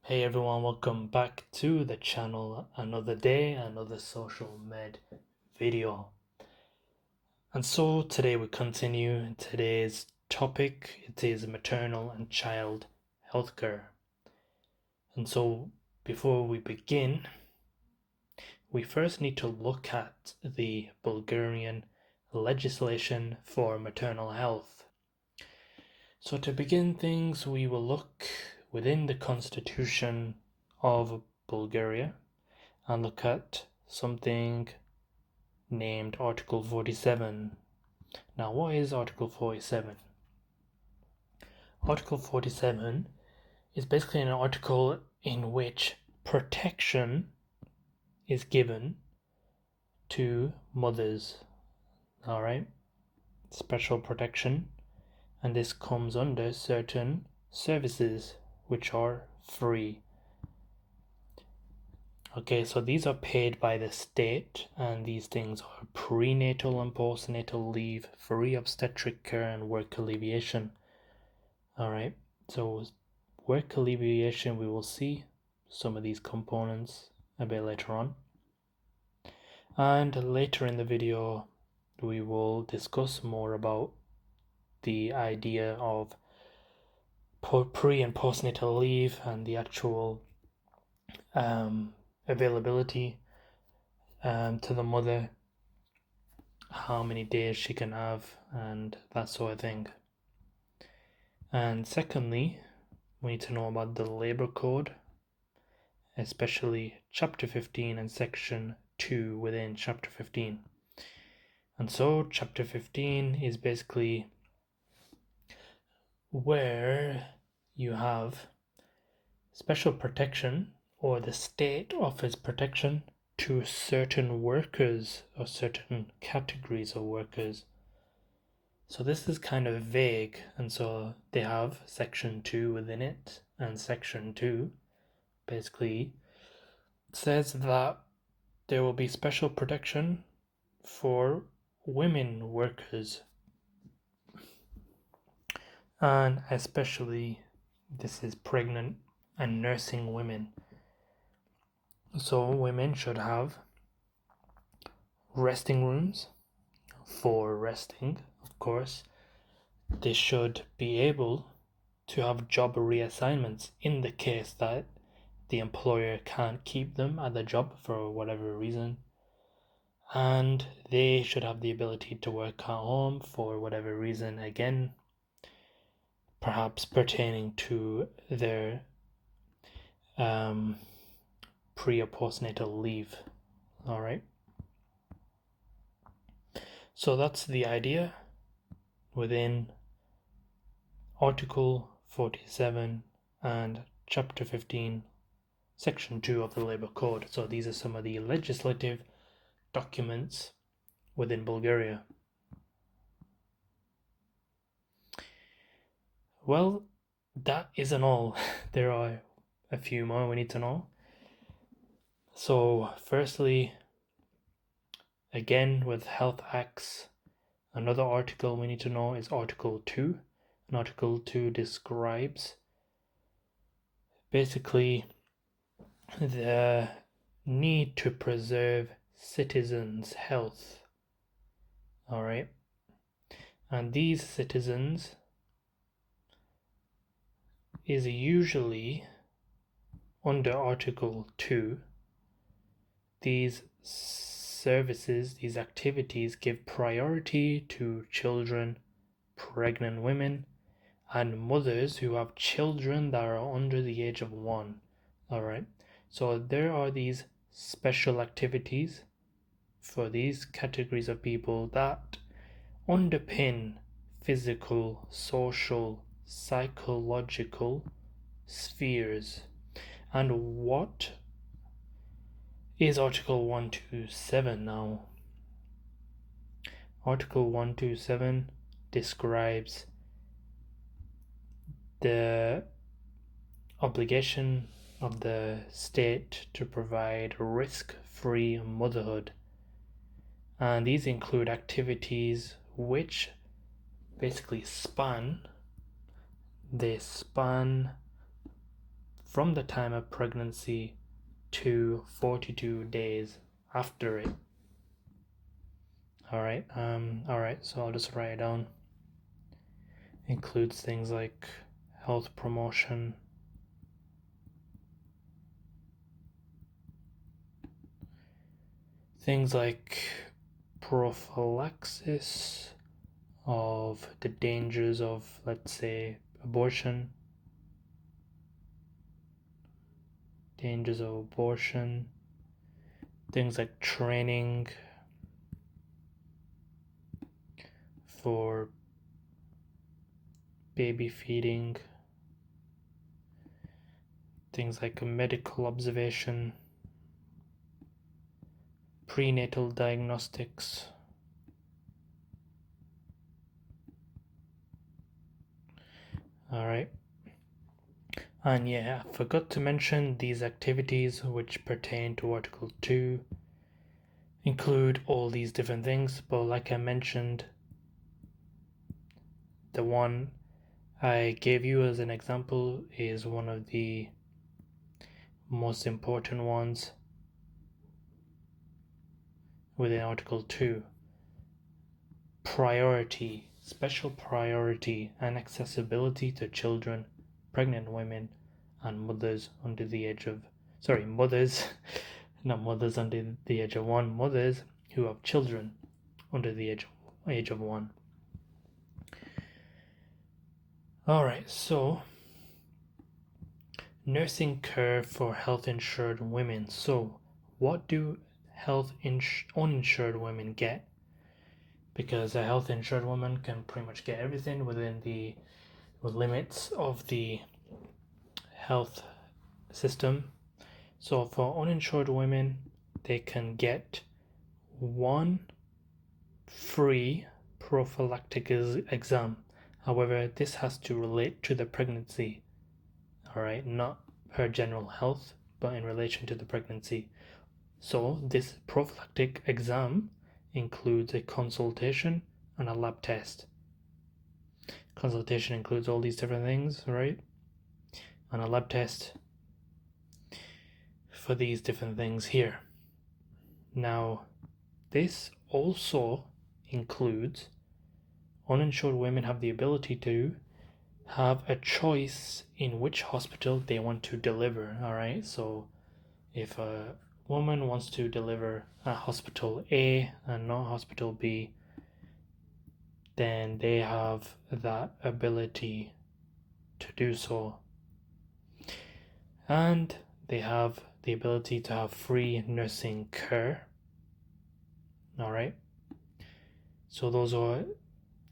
Hey everyone, welcome back to the channel. Another day, another social med video. And so today we continue today's topic. It is maternal and child healthcare. And so before we begin, we first need to look at the Bulgarian legislation for maternal health. So to begin things, we will look within the constitution of Bulgaria and look at something named Article 47. Now, what is Article 47? Article 47 is basically an article in which protection is given to mothers. Alright? Special protection. And this comes under certain services which are free. Okay, so these are paid by the state, and these things are prenatal and postnatal leave, free obstetric care, and work alleviation. Alright, so work alleviation, we will see some of these components a bit later on. And later in the video, we will discuss more about the idea of pre and postnatal leave and the actual availability to the mother, how many days she can have, and that sort of thing. And secondly, we need to know about the Labour Code, especially Chapter 15 and Section 2 within Chapter 15. And so Chapter 15 is basically where you have special protection, or the state offers protection to certain workers or certain categories of workers. So this is kind of vague, and so they have Section 2 within it, and Section 2 basically says that there will be special protection for women workers, and especially this is pregnant and nursing women. So women should have resting rooms for resting, of course. They should be able to have job reassignments in the case that the employer can't keep them at the job for whatever reason. And they should have the ability to work at home for whatever reason, again, perhaps pertaining to their pre or postnatal leave. Alright. So that's the idea within Article 47 and Chapter 15, Section 2 of the Labour Code. So these are some of the legislative documents within Bulgaria. Well, that isn't all. There are a few more we need to know. So firstly, again with health acts, another article we need to know is Article 2. And Article 2 describes basically the need to preserve citizens' health. Alright? And these citizens is usually under Article 2. These services, these activities give priority to children, pregnant women, and mothers who have children that are under the age of 1. Alright? So there are these special activities for these categories of people that underpin physical, social, psychological spheres. And what is Article 127 now? Article 127 describes the obligation of the state to provide risk-free motherhood. And these include activities which basically span from the time of pregnancy to 42 days after it. Alright, so I'll just write it down. Includes things like health promotion, things like prophylaxis of the dangers of, let's say, abortion, things like training for baby feeding, things like medical observation, prenatal diagnostics, alright. And yeah, I forgot to mention these activities which pertain to Article 2 include all these different things, but like I mentioned, the one I gave you as an example is one of the most important ones within Article 2. Priority, special priority and accessibility to children, pregnant women, and mothers under the age of, mothers, not mothers under the age of 1, mothers who have children under the age of 1. Alright, so nursing care for health insured women. So what do uninsured women get? Because a health insured woman can pretty much get everything within the limits of the health system. So for uninsured women, they can get 1 free prophylactic exam. However, this has to relate to the pregnancy, alright, not her general health, but in relation to the pregnancy. So this prophylactic exam includes a consultation and a lab test. Consultation includes all these different things, right? And a lab test for these different things here. Now, this also includes uninsured women have the ability to have a choice in which hospital they want to deliver, alright? So if a woman wants to deliver at hospital A and not hospital B, then they have that ability to do so. And they have the ability to have free nursing care. Alright, so those are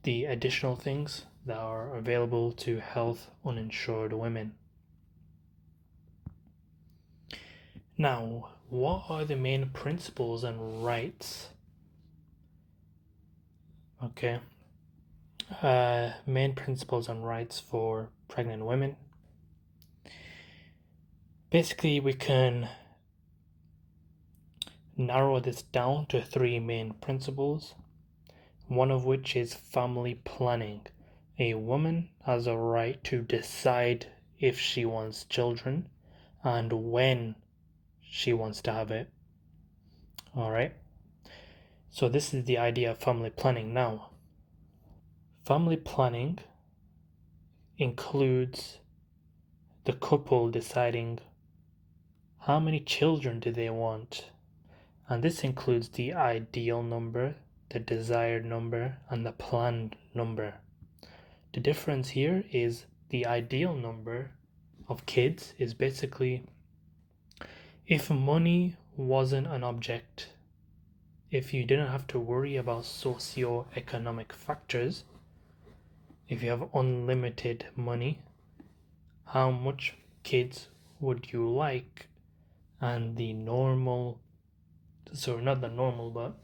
the additional things that are available to health uninsured women. Now, what are the main principles and rights? Okay, main principles and rights for pregnant women. Basically, we can narrow this down to 3 main principles, one of which is family planning. A woman has a right to decide if she wants children and when she wants to have it. Alright, so this is the idea of family planning. Now, family planning includes the couple deciding how many children do they want, and this includes the ideal number, the desired number, and the planned number. The difference here is the ideal number of kids is basically if money wasn't an object, if you didn't have to worry about socio-economic factors, if you have unlimited money, how much kids would you like? And the normal, so not the normal, but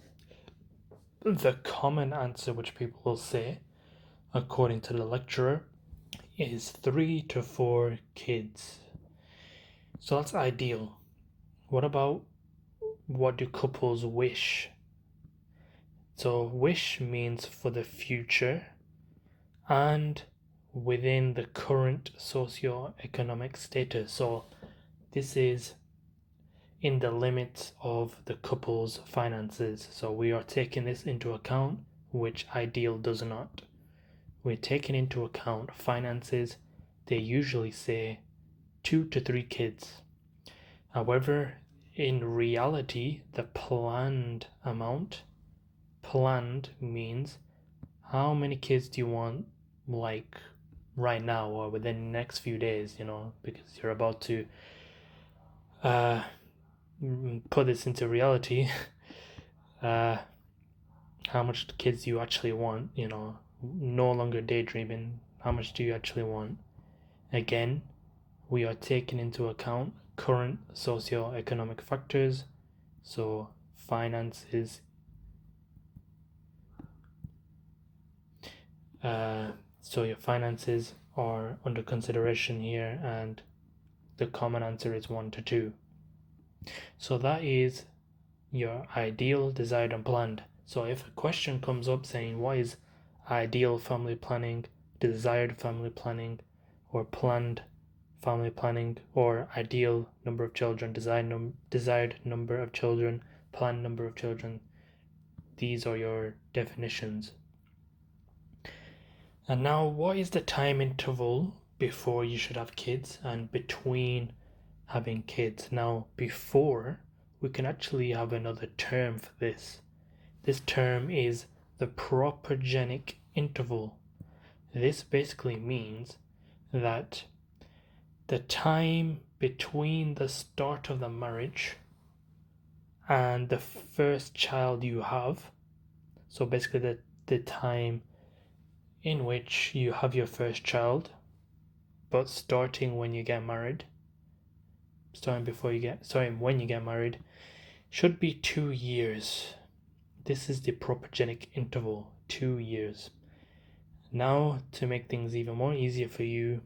the common answer which people will say, according to the lecturer, is 3 to 4 kids. So that's ideal. What about what do couples wish? So wish means for the future, and within the current socio-economic status. So this is in the limits of the couple's finances. So we are taking this into account, which ideal does not. We're taking into account finances. They usually say 2 to 3 kids. However, in reality, the planned amount, planned means how many kids do you want, like right now or within the next few days, because you're about to put this into reality. How much kids you actually want, no longer daydreaming. How much do you actually want? Again, we are taking into account current socio-economic factors, so finances, so your finances are under consideration here, and the common answer is 1 to 2. So that is your ideal, desired, and planned. So if a question comes up saying what is ideal family planning, desired family planning, or planned family planning, or ideal number of children, desired number of children, planned number of children, these are your definitions. And now, what is the time interval before you should have kids and between having kids? Now, before, we can actually have another term for this. This term is the propagenic interval. This basically means that the time between the start of the marriage and the first child you have, so basically the time in which you have your first child, but starting when you get married, when you get married, should be 2 years. This is the propagenic interval, 2 years. Now, to make things even more easier for you,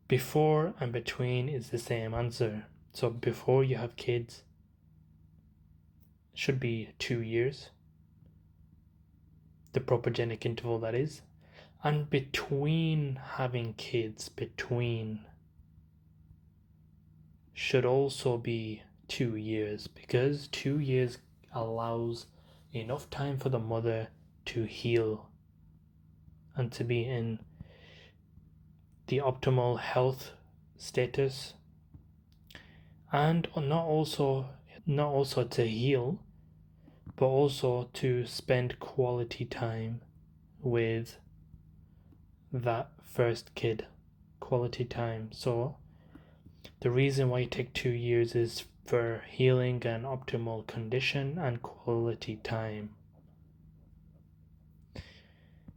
before and between is the same answer. So before you have kids should be 2 years, the propagenic interval that is, and between having kids, should also be 2 years, because 2 years allows enough time for the mother to heal and to be in the optimal health status, and not also to heal, but also to spend quality time with that first kid. Quality time. So the reason why you take 2 years is for healing and optimal condition and quality time.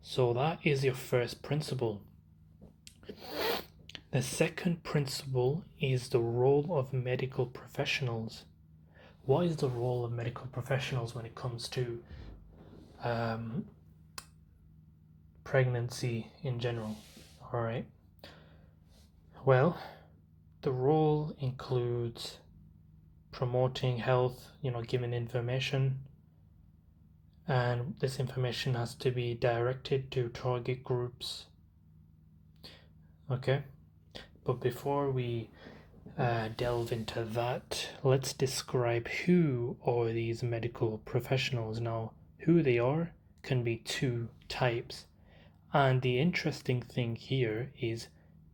So that is your first principle. The second principle is the role of medical professionals. What is the role of medical professionals when it comes to pregnancy in general? Alright. Well, the role includes promoting health, giving information, and this information has to be directed to target groups. Okay, but before we delve into that, let's describe who are these medical professionals. Now, who they are can be 2 types, and the interesting thing here is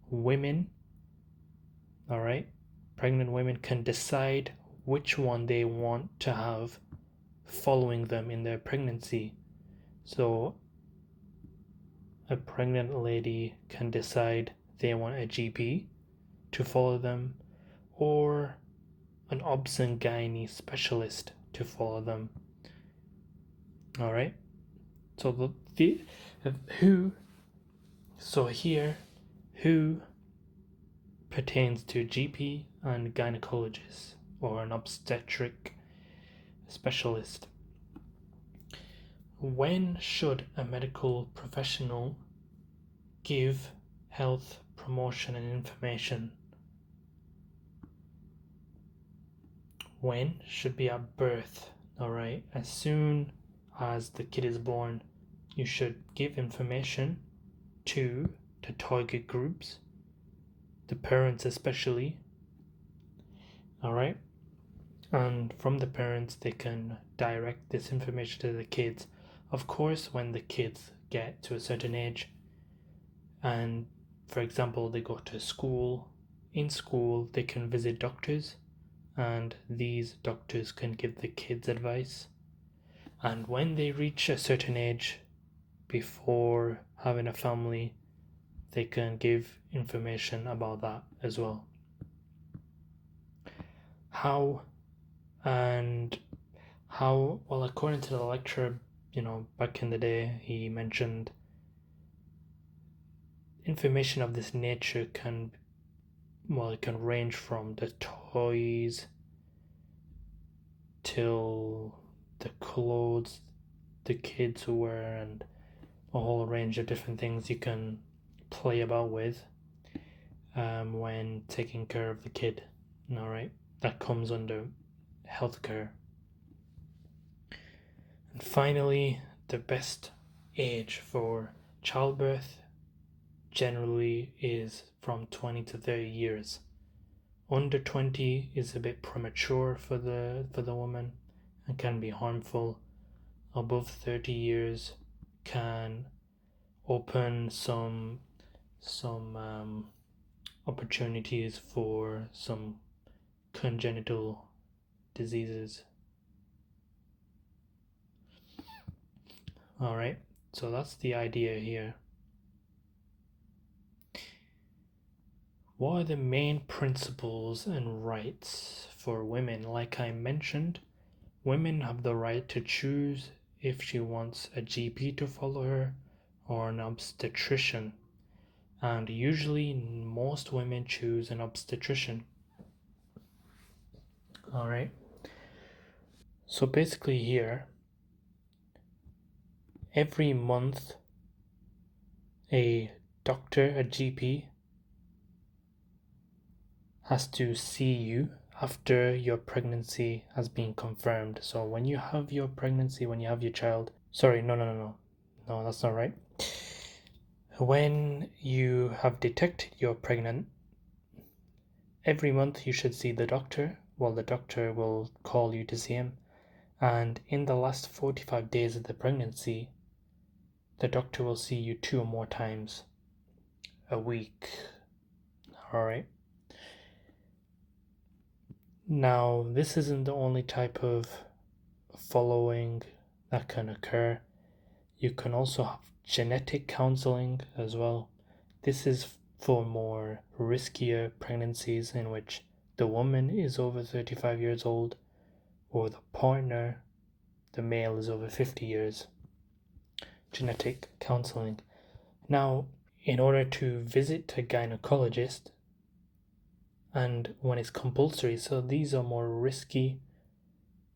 women, alright, pregnant women can decide which one they want to have following them in their pregnancy. So a pregnant lady can decide they want a GP to follow them, or an obs and gynae specialist to follow them. Alright, so the who, so here who pertains to GP and gynecologist, or an obstetric specialist. When should a medical professional give health promotion and information? When should be at birth. Alright, as soon as the kid is born, you should give information to to target groups, the parents especially. All right. And from the parents, they can direct this information to the kids. Of course, when the kids get to a certain age, and for example, they go to school, in school, they can visit doctors, and these doctors can give the kids advice. And when they reach a certain age, before having a family, they can give information about that as well. How and how, well, according to the lecturer, back in the day, he mentioned information of this nature can, well, it can range from the toys till the clothes the kids wear, and a whole range of different things you can play about with when taking care of the kid. All right, that comes under healthcare. And finally, the best age for childbirth generally is from 20 to 30 years. Under 20 is a bit premature for the woman and can be harmful. Above 30 years can open some opportunities for some congenital diseases. All right, so that's the idea here. What are the main principles and rights for women? Like I mentioned, women have the right to choose if she wants a GP to follow her or an obstetrician. And usually most women choose an obstetrician. All right. So basically here, every month a doctor, a GP, has to see you after your pregnancy has been confirmed. So when you have your pregnancy, when you have your child, sorry, no, that's not right. When you have detected you're pregnant, every month you should see the doctor. Well, the doctor will call you to see him, and in the last 45 days of the pregnancy, the doctor will see you 2 or more times a week. All right. Now, this isn't the only type of following that can occur. You can also have genetic counseling as well. This is for more riskier pregnancies in which the woman is over 35 years old or the partner, the male, is over 50 years. Genetic counseling. Now, in order to visit a gynecologist, and when it's compulsory, so these are more risky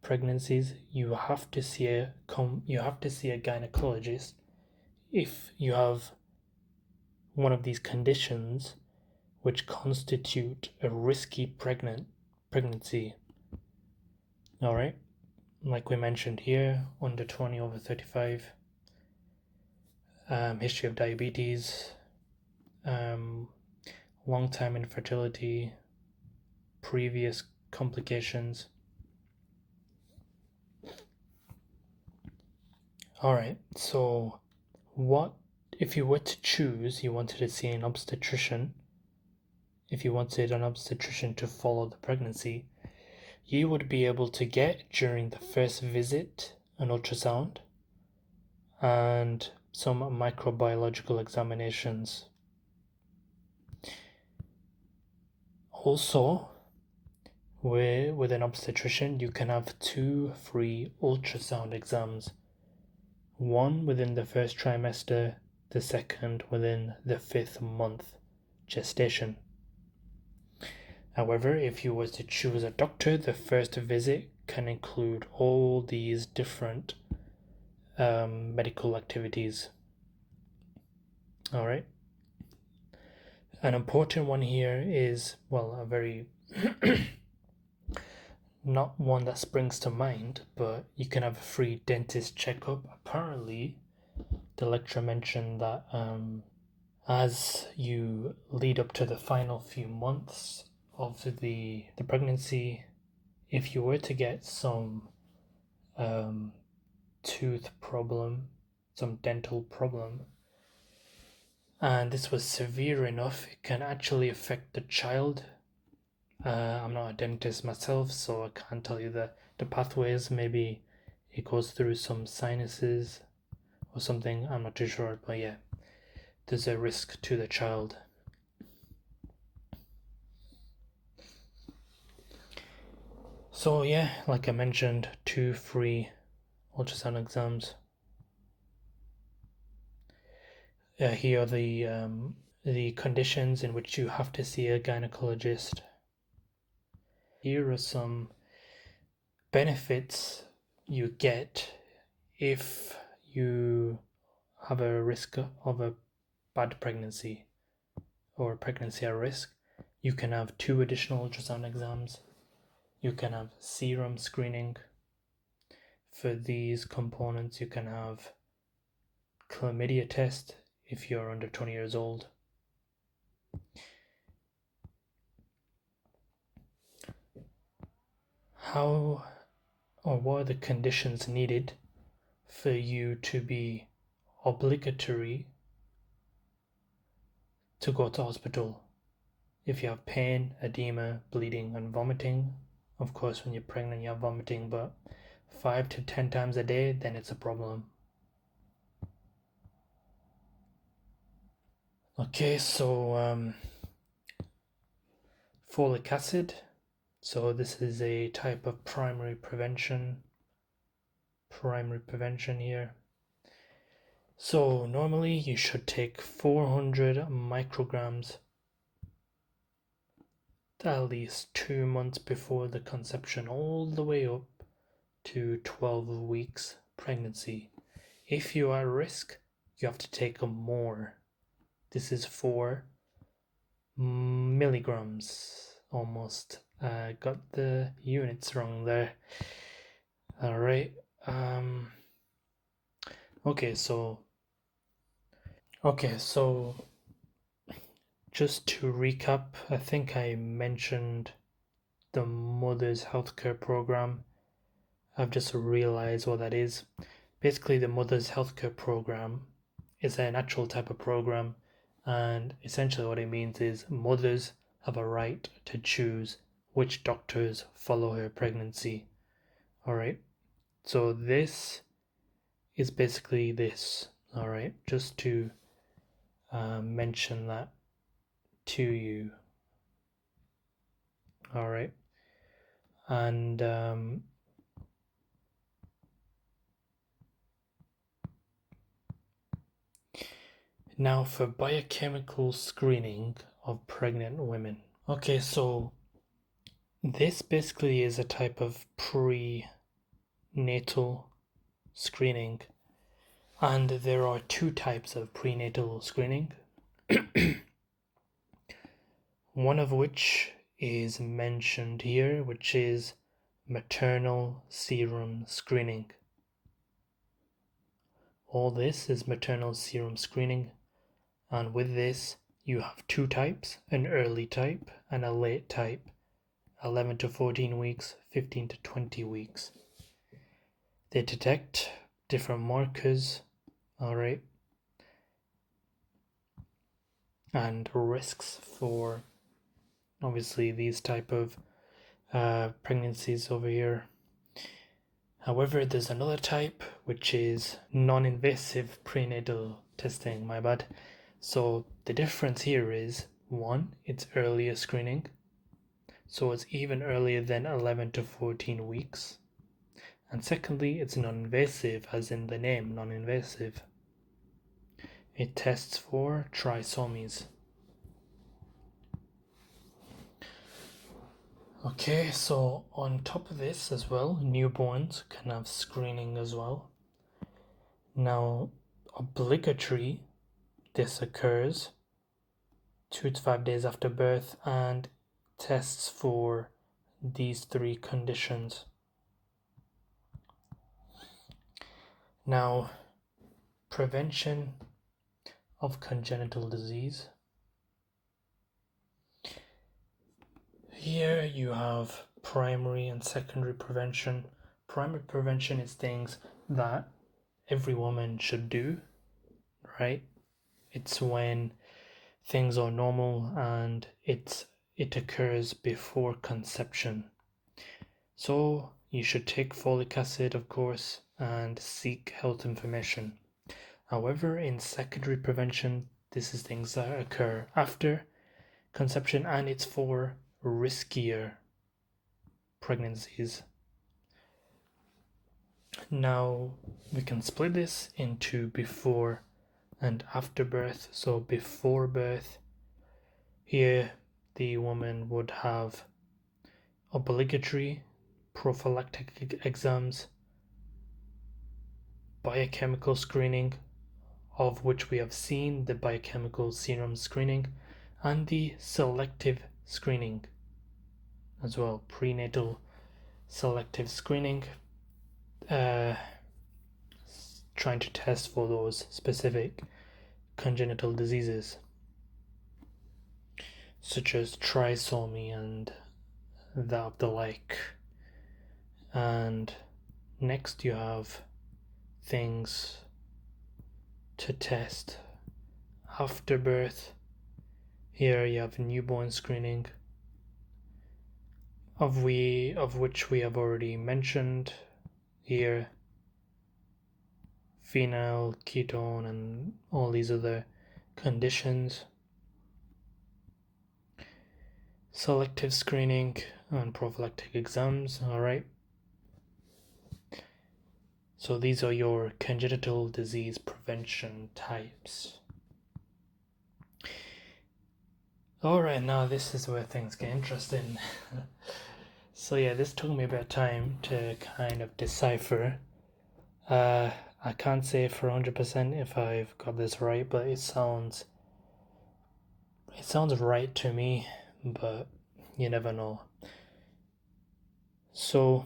pregnancies, you have to see a gynecologist if you have one of these conditions which constitute a risky pregnancy. All right, like we mentioned here, under 20, over 35, history of diabetes, long time infertility, previous complications. All right, so what if you were to choose, you wanted to see an obstetrician, if you wanted an obstetrician to follow the pregnancy, you would be able to get during the first visit an ultrasound and some microbiological examinations. Also, with an obstetrician, you can have 2 free ultrasound exams, one within the first trimester, the second within the 5th month gestation. However, if you were to choose a doctor, the first visit can include all these different medical activities. All right. An important one here is, well, a very not one that springs to mind, but you can have a free dentist checkup. Apparently, the lecturer mentioned that As you lead up to the final few months of the pregnancy, if you were to get some tooth problem, some dental problem, and this was severe enough, it can actually affect the child. I'm not a dentist myself, so I can't tell you the pathways. Maybe it goes through some sinuses or something. I'm not too sure, but yeah, there's a risk to the child. So yeah, like I mentioned, 2 free ultrasound exams. Here are the conditions in which you have to see a gynecologist. Here are some benefits you get if you have a risk of a bad pregnancy or pregnancy at risk. You can have 2 additional ultrasound exams. You can have serum screening. For these components, you can have chlamydia test if you're under 20 years old. How or what are the conditions needed for you to be obligatory to go to hospital? If you have pain, edema, bleeding, and vomiting, of course, when you're pregnant, you have vomiting, but 5 to 10 times a day, then it's a problem. Okay, so folic acid. So this is a type of primary prevention here. So normally you should take 400 micrograms at least 2 months before the conception, all the way up to 12 weeks pregnancy. If you are at risk, you have to take more. This is 4 milligrams almost. Got the units wrong there. All right. Okay, so just to recap, I think I mentioned the Mother's Healthcare Program. I've just realized what that is. Basically, the Mother's Healthcare Program is a natural type of program, and essentially what it means is mothers have a right to choose which doctors follow her pregnancy. All right. So this is basically this. All right. Just to mention that to you. All right. And now for biochemical screening of pregnant women. Okay, so this basically is a type of prenatal screening, and there are 2 types of prenatal screening. One of which is mentioned here, which is maternal serum screening. All this is maternal serum screening, and with this you have 2 types, an early type and a late type, 11 to 14 weeks, 15 to 20 weeks. They detect different markers, all right, and risks for obviously these type of pregnancies over here. However, there's another type which is non-invasive prenatal testing, my bad. So the difference here is, 1, it's earlier screening, so it's even earlier than 11 to 14 weeks. And secondly, it's non-invasive, as in the name, non-invasive. It tests for trisomies. Okay, so on top of this as well, newborns can have screening as well. Now, obligatory, this occurs 2 to 5 days after birth and tests for these 3 conditions. Now, prevention of congenital disease. Here you have primary and secondary prevention. Primary prevention is things that every woman should do, right? It's when things are normal and it occurs before conception. So you should take folic acid, of course, and seek health information. However, in secondary prevention, this is things that occur after conception, and it's for riskier pregnancies. Now we can split this into before and after birth. So before birth, here the woman would have obligatory prophylactic exams, biochemical screening, of which we have seen the biochemical serum screening, and the selective screening as well, prenatal selective screening, trying to test for those specific congenital diseases such as trisomy and that of the like. And next you have things to test after birth. Here you have newborn screening, of which we have already mentioned here, phenyl, ketone, and all these other conditions. Selective screening and prophylactic exams. All right. So these are your congenital disease prevention types. Alright, now this is where things get interesting. So yeah, this took me a bit of time to kind of decipher. I can't say for 100% if I've got this right, but it sounds right to me, but you never know. So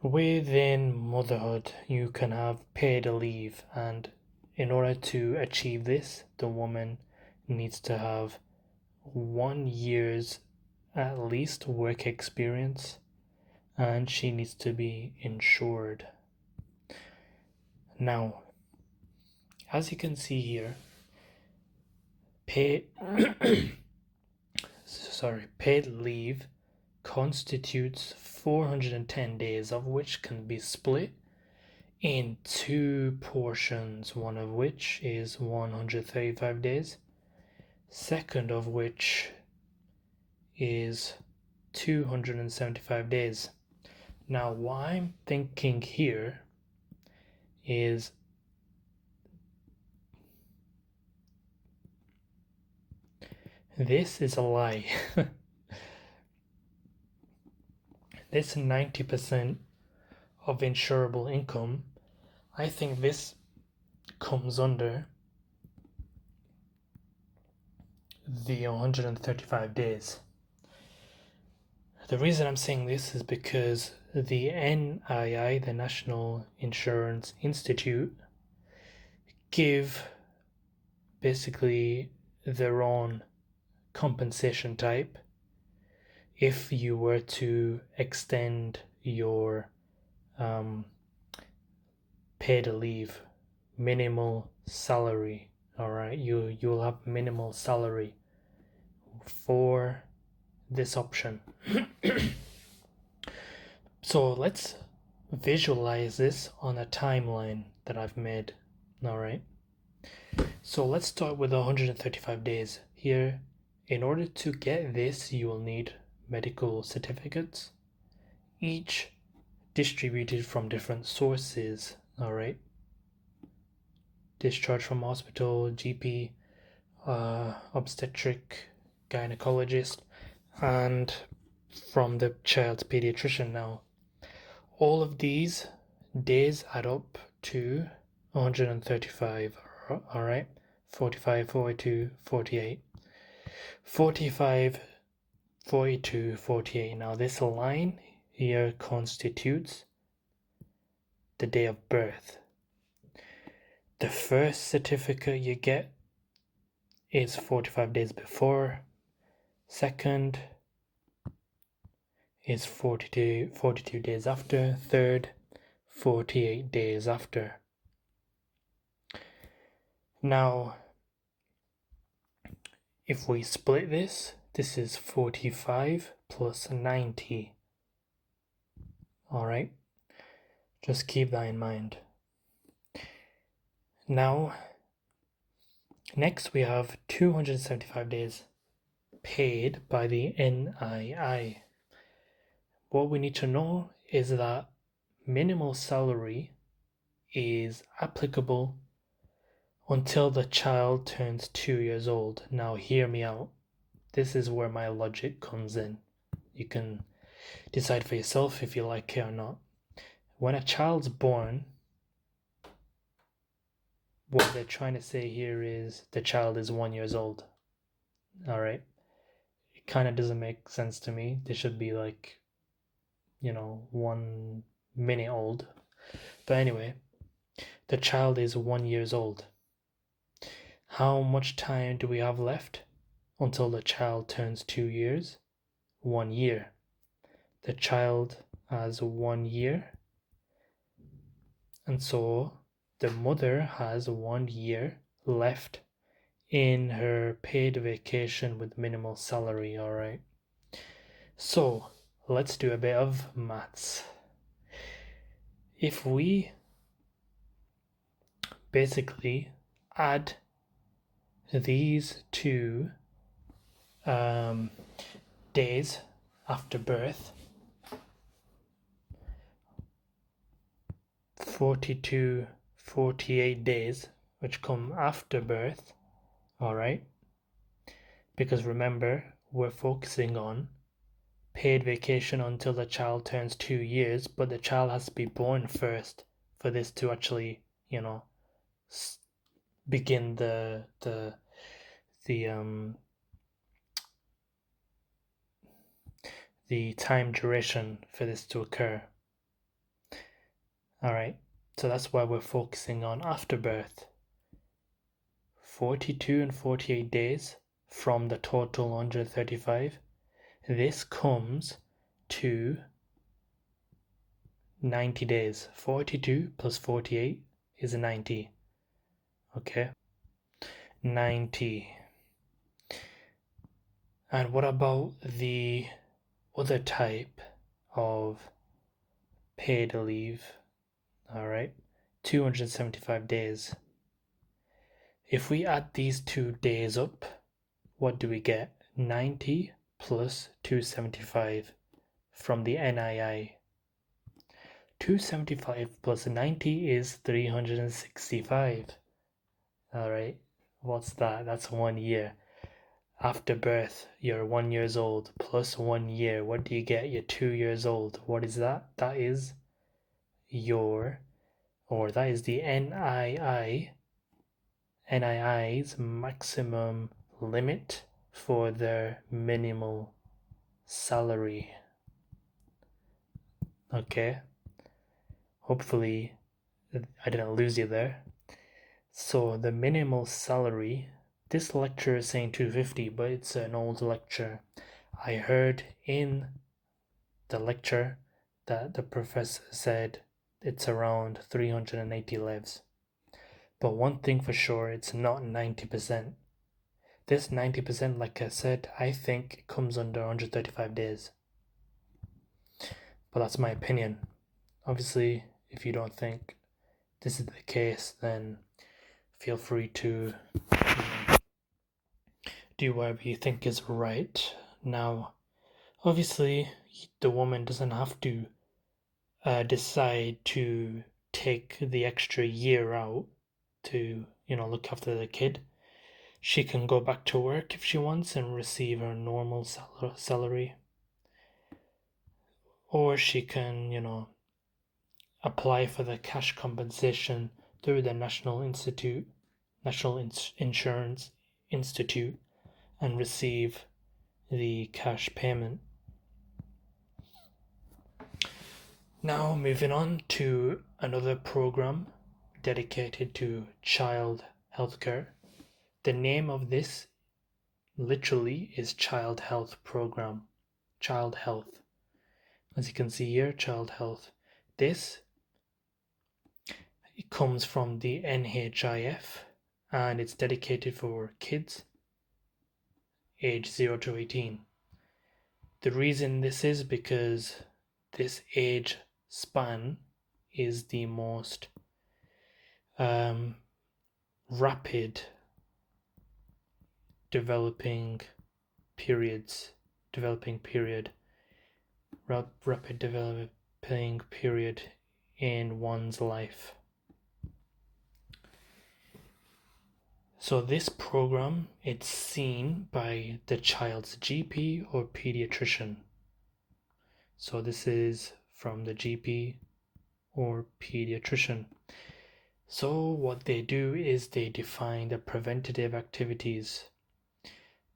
within motherhood, you can have paid leave, and in order to achieve this, the woman needs to have 1 year's at least work experience, and she needs to be insured. Now, as you can see here, paid leave constitutes 410 days, of which can be split in 2 portions, one of which is 135 days, second of which is 275 days. Now, what I'm thinking here is this is a lie. This 90% of insurable income, I think this comes under the 135 days. The reason I'm saying this is because the NII, the National Insurance Institute, give basically their own compensation type if you were to extend your paid leave, minimal salary. All right, you'll have minimal salary for this option. So let's visualize this on a timeline that I've made. All right, so let's start with 135 days here. In order to get this, you will need medical certificates, each distributed from different sources. All right, discharge from hospital, GP, obstetric, gynecologist, and from the child's pediatrician. Now, all of these days add up to 135. All right, 45, 42, 48. 45, 42, 48. Now this line here constitutes the day of birth. The first certificate you get is 45 days before. Second is 42 days after. Third, 48 days after. Now, if we split this is 45 plus 90. Alright, just keep that in mind. Now, next we have 275 days paid by the NII. What we need to know is that minimal salary is applicable until the child turns 2 years old. Now hear me out. This is where my logic comes in. You can decide for yourself if you like it or not. When a child's born, what they're trying to say here is the child is 1 year old. Alright? It kind of doesn't make sense to me. They should be like, 1 minute old. But anyway, the child is 1 year old. How much time do we have left until the child turns 2 years? 1 year. The child has 1 year, and so the mother has 1 year left in her paid vacation with minimal salary. Alright, so let's do a bit of maths. If we basically add these two days after birth, 42, 48 days which come after birth, alright, because remember we're focusing on paid vacation until the child turns 2 years, but the child has to be born first for this to actually, begin the time duration for this to occur. Alright, so that's why we're focusing on after birth. 42 and 48 days from the total 135. This comes to 90 days. 42 plus 48 is 90. Okay? 90. And what about the other type of paid leave? Alright, 275 days. If we add these 2 days up, what do we get? 90 plus 275 from the NII. 275 plus 90 is 365. Alright, what's that? That's 1 year. After birth, you're 1 year old plus 1 year. What do you get? You're 2 years old. What is that? That is the NII's maximum limit for their minimal salary. Okay, hopefully I didn't lose you there. So the minimal salary, this lecture is saying 250, but it's an old lecture. I heard in the lecture that the professor said it's around 380 lives. But one thing for sure, it's not 90%. This 90%, like I said, I think it comes under 135 days. But that's my opinion. Obviously, if you don't think this is the case, then feel free to do whatever you think is right. Now, obviously, the woman doesn't have to decide to take the extra year out to, look after the kid. She can go back to work if she wants and receive her normal salary. Or she can, apply for the cash compensation through the National Insurance Institute and receive the cash payment. Now moving on to another program dedicated to child healthcare. The name of this literally is Child Health Program. Child Health. As you can see here, Child Health. This it comes from the NHIF and it's dedicated for kids age 0 to 18. The reason this is because this age span is the most rapid developing period in one's life. So this program, it's seen by the child's GP or pediatrician. So this is from the GP or pediatrician. So what they do is they define the preventative activities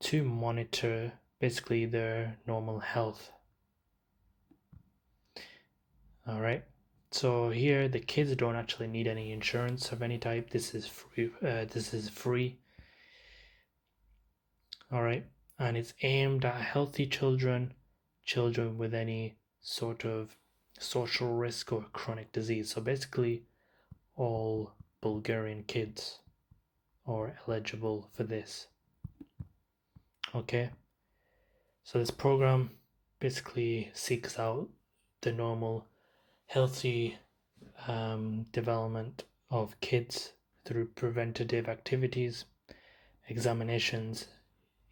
to monitor basically their normal health. All right. So here the kids don't actually need any insurance of any type. This is free. All right. And it's aimed at healthy children with any sort of social risk or chronic disease. So basically all Bulgarian kids are eligible for this. Okay. So this program basically seeks out the normal healthy development of kids through preventative activities, examinations,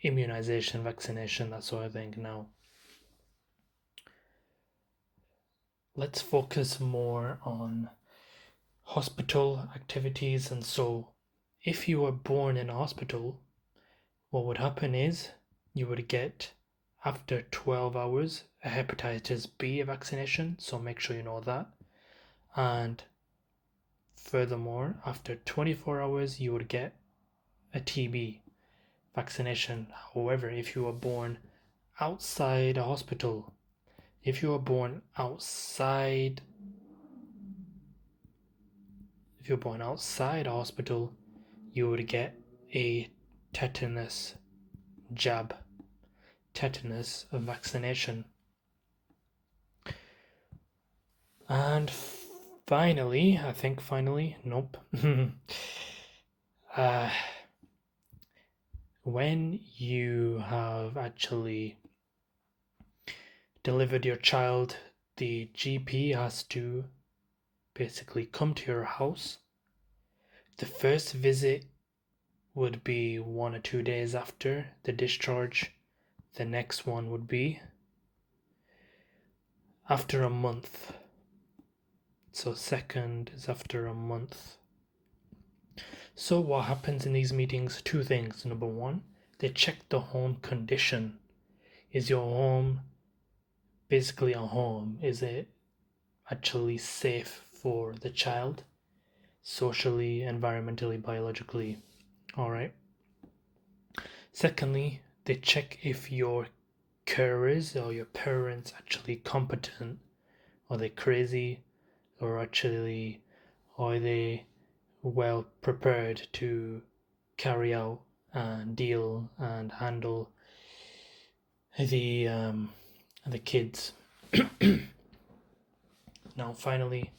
immunization, vaccination, that sort of thing. Now, let's focus more on hospital activities. And so, if you were born in a hospital, what would happen is you would get, after 12 hours, a hepatitis B vaccination. So make sure you know that. And furthermore, after 24 hours, you would get a TB vaccination. However, if you were born outside a hospital, if you were born outside a hospital, you would get a tetanus jab, tetanus vaccination. And finally, nope. When you have actually delivered your child, the GP has to basically come to your house. The first visit would be 1 or 2 days after the discharge. The next one would be after a month. So second is after a month. So what happens in these meetings? Two things. Number one, they check the home condition. Is your home basically a home? Is it actually safe for the child? Socially, environmentally, biologically. Alright. Secondly, they check if your carers or your parents actually competent. Are they crazy? Or actually are they well prepared to carry out and deal and handle the kids? Now finally,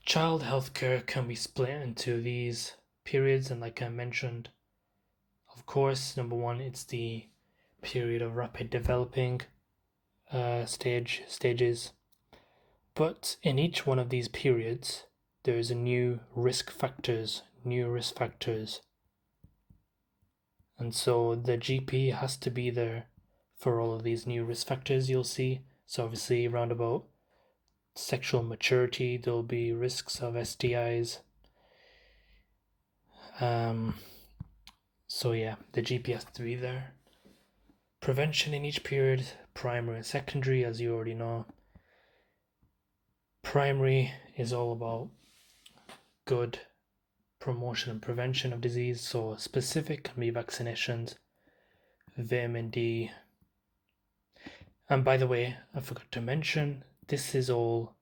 child healthcare can be split into these periods, and like I mentioned, of course, number one, it's the period of rapid developing stages. But in each one of these periods, there's a new risk factors. And so the GP has to be there for all of these new risk factors you'll see. So obviously around about sexual maturity, there'll be risks of STIs. So yeah, the GP has to be there. Prevention in each period, primary and secondary, as you already know. Primary is all about good promotion and prevention of disease, so specific can be vaccinations, vitamin D. And by the way, I forgot to mention, this is all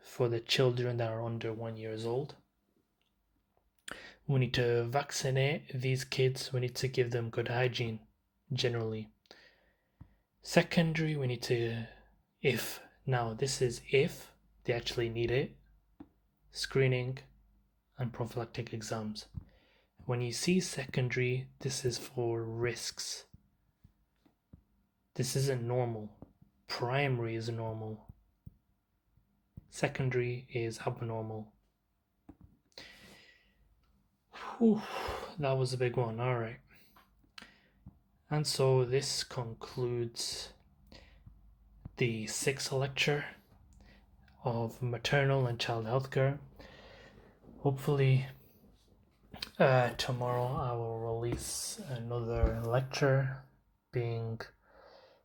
for the children that are under 1 year old. We need to vaccinate these kids. We need to give them good hygiene, generally. Secondary, we need to, now this is if they actually need it, screening and prophylactic exams. When you see secondary, this is for risks. This isn't normal. Primary is normal. Secondary is abnormal. Whew, that was a big one. All right. And so this concludes the 6th lecture of maternal and child healthcare. Hopefully, tomorrow I will release another lecture, being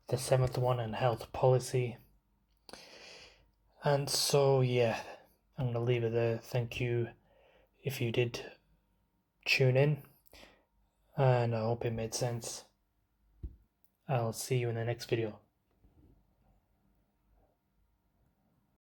the 7th one on health policy. And so, yeah, I'm going to leave it there. Thank you if you did tune in, and I hope it made sense. I'll see you in the next video.